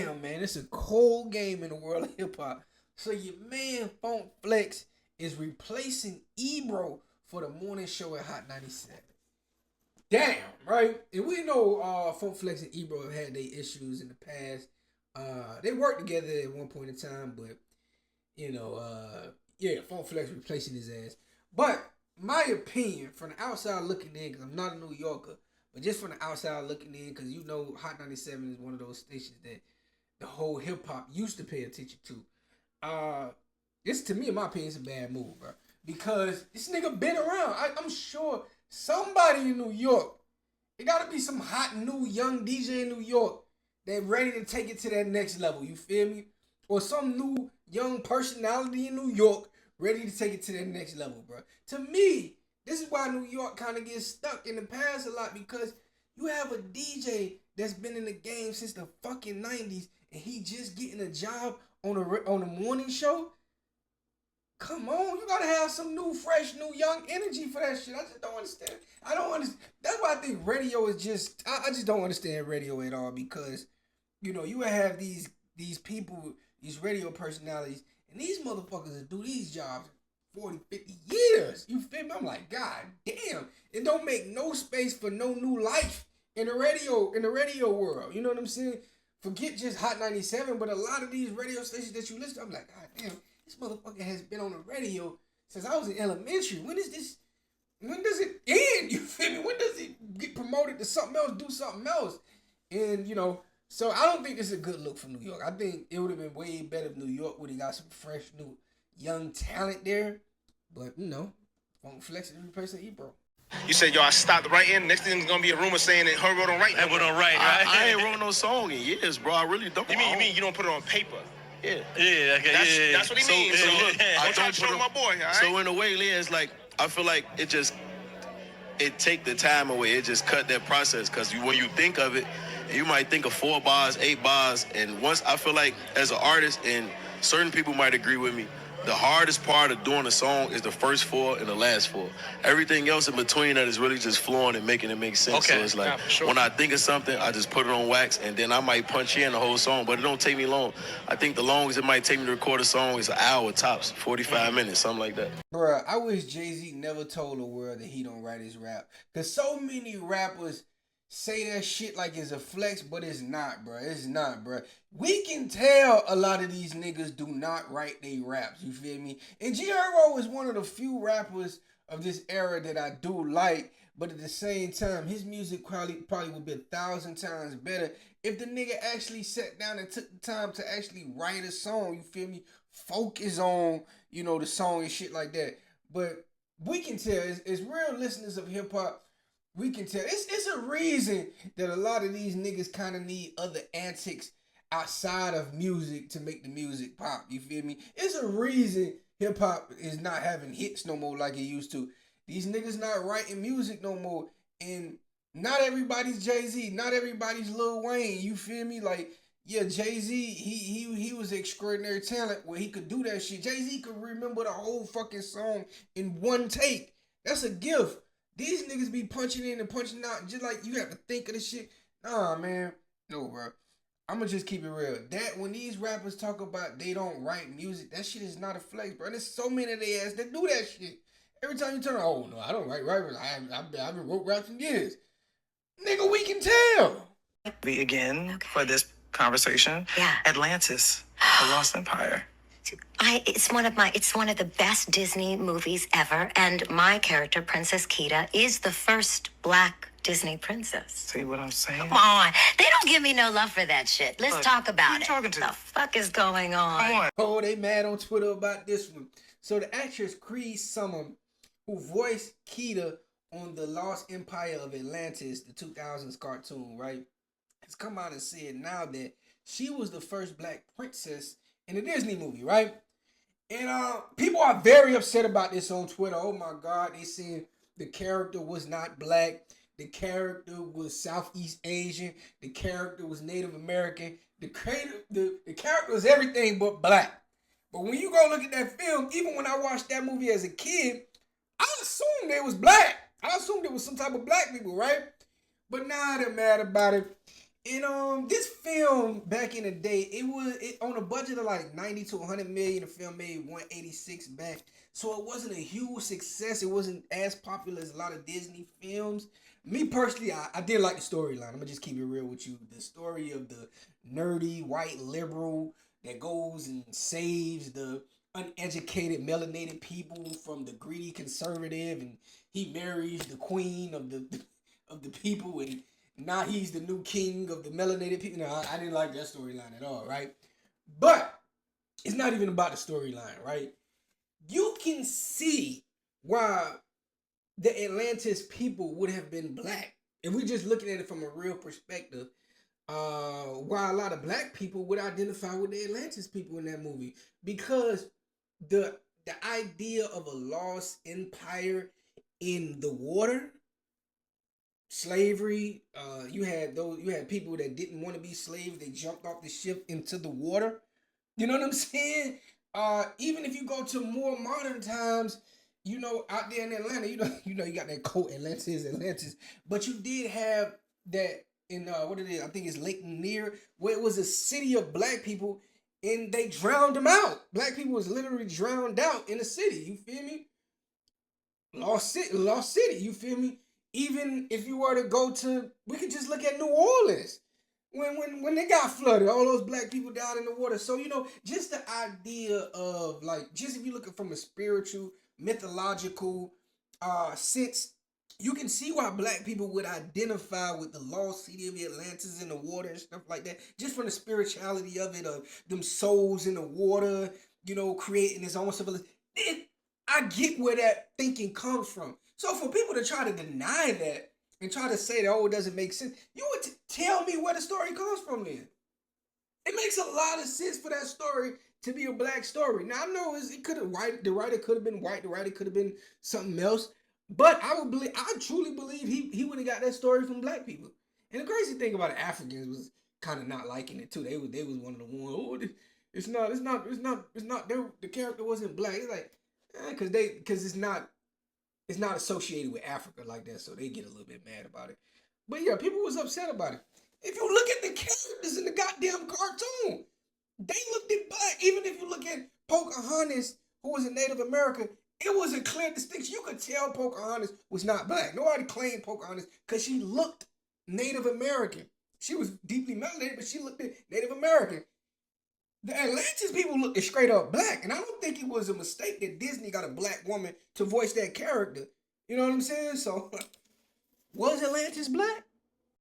damn, man, it's a cold game in the world of hip hop. So your man Funk Flex is replacing Ebro for the morning show at Hot 97. Damn, right? And we know Funk Flex and Ebro have had their issues in the past. They worked together at one point in time, but Funk Flex replacing his ass. But my opinion, from the outside looking in, because I'm not a New Yorker, but just from the outside looking in, because Hot 97 is one of those stations that the whole hip hop used to pay attention to. This, to me, in my opinion, is a bad move, bro. Because this nigga been around. I'm sure somebody in New York, it gotta be some hot new young DJ in New York that ready to take it to that next level. You feel me? Or some new young personality in New York ready to take it to that next level, bro. To me, this is why New York kind of gets stuck in the past a lot, because you have a DJ that's been in the game since the fucking 90s and he just getting a job on a morning show. Come on, you gotta have some new, fresh, new, young energy for that shit. I just don't understand. I don't understand. That's why I think radio is just. I just don't understand radio at all, because you would have these people, these radio personalities, and these motherfuckers that do these jobs 40, 50 years. You feel me? I'm like, God damn. It don't make no space for no new life in the radio world. You know what I'm saying? Forget just Hot 97, but a lot of these radio stations that you listen to, I'm like, God damn, this motherfucker has been on the radio since I was in elementary. When does it end? You feel me? When does it get promoted to something else, do something else? And, so I don't think this is a good look for New York. I think it would have been way better if New York would have got some fresh, new, young talent there. But, Funk Flex is replacing Ebro. You said, I stopped writing. Next thing is going to be a rumor saying that Herbo don't write. Herbo don't write, right? I ain't wrote no song in years, bro. I really don't. You mean you don't put it on paper? Yeah. Yeah, okay, That's what he means. So look, I'm trying to show my boy, all right? So in a way, Leah, it's like, I feel like it take the time away. It just cut that process, because when you think of it, you might think of 4 bars, 8 bars, and once, I feel like as an artist, and certain people might agree with me, the hardest part of doing a song is the first 4 and the last 4. Everything else in between that is really just flowing and making it make sense. Okay. So it's like, sure. When I think of something, I just put it on wax, and then I might punch in the whole song, but it don't take me long. I think the longest it might take me to record a song is an hour tops, 45 minutes, something like that. Bruh, I wish Jay-Z never told the world that he don't write his rap. Because so many rappers say that shit like it's a flex, but it's not, bruh. It's not, bruh. We can tell a lot of these niggas do not write their raps, you feel me? And G Herbo is one of the few rappers of this era that I do like, but at the same time, his music probably would be 1,000 times better if the nigga actually sat down and took the time to actually write a song, you feel me? Focus on, the song and shit like that. But we can tell, as real listeners of hip-hop, we can tell. It's a reason that a lot of these niggas kind of need other antics outside of music to make the music pop. You feel me? It's a reason hip-hop is not having hits no more like it used to. These niggas not writing music no more. And not everybody's Jay-Z. Not everybody's Lil Wayne. You feel me? Like, yeah, Jay-Z, he was extraordinary talent where he could do that shit. Jay-Z could remember the whole fucking song in one take. That's a gift. These niggas be punching in and punching out just like you have to think of the shit. Nah, man. No, bro. I'ma just keep it real. That when these rappers talk about they don't write music, that shit is not a flex, bro. There's so many of they ass that do that shit. Every time you turn around, oh no, I don't write rappers. I haven't wrote raps in years. Nigga, we can tell. Again, for this conversation. Yeah. Atlantis, The Lost Empire. It's one of the best Disney movies ever, and my character, Princess Kida, is the first black Disney princess. See what I'm saying? Come on. They don't give me no love for that shit. Let's talk about who it. you talking to? What the fuck is going on? Come on. Oh, they mad on Twitter about this one. So the actress Cree Summer, who voiced Kida on The Lost Empire of Atlantis, the 2000s cartoon, right, has come out and said now that she was the first black princess in a Disney movie, right? And people are very upset about this on Twitter. Oh my God, they saying the character was not black. The character was Southeast Asian. The character was Native American. The character was everything but black. But when you go look at that film, even when I watched that movie as a kid, I assumed they was black. I assumed there was some type of black people, right? But now they're mad about it. And this film back in the day, it on a budget of like 90 to 100 million. The film made 186 back, so it wasn't a huge success. It wasn't as popular as a lot of Disney films. Me personally, I did like the storyline. I'm gonna just keep it real with you. The story of the nerdy white liberal that goes and saves the uneducated melanated people from the greedy conservative, and he marries the queen of the people, and now he's the new king of the melanated people. No, I didn't like that storyline at all, right? But it's not even about the storyline, right? You can see why the Atlantis people would have been black. If we're just looking at it from a real perspective, why a lot of black people would identify with the Atlantis people in that movie. Because the idea of a lost empire in the water, slavery, you had people that didn't want to be slaves, they jumped off the ship into the water. You know what I'm saying? Even if you go to more modern times, out there in Atlanta, you got that quote, Atlantis, but you did have that in what it is, I think it's Lake Lanier, where it was a city of black people, and they drowned them out. Black people was literally drowned out in the city. You feel me? Lost city. You feel me? Even if you were to go to, we could just look at New Orleans. When they got flooded, all those black people down in the water. So, just the idea of, like, just if you're looking from a spiritual, mythological sense, you can see why black people would identify with the lost city of Atlantis in the water and stuff like that. Just from the spirituality of it, of them souls in the water, creating its own civilization. I get where that thinking comes from. So for people to try to deny that and try to say that, it doesn't make sense, you would tell me where the story comes from then. It makes a lot of sense for that story to be a black story. Now, I know the writer could have been white, the writer could have been something else, but I truly believe he would have got that story from black people. And the crazy thing about the Africans was kind of not liking it too. They was one of the ones, it's not, the character wasn't black. It's like, because it's not associated with Africa like that, so they get a little bit mad about it. But yeah, people was upset about it. If you look at the characters in the goddamn cartoon, they looked at black. Even if you look at Pocahontas, who was a Native American, it was a clear distinction. You could tell Pocahontas was not black. Nobody claimed Pocahontas because she looked Native American. She was deeply melanated, but she looked Native American. The Atlantis people looked straight up black, and I don't think it was a mistake that Disney got a black woman to voice that character. You know what I'm saying? So, was Atlantis black?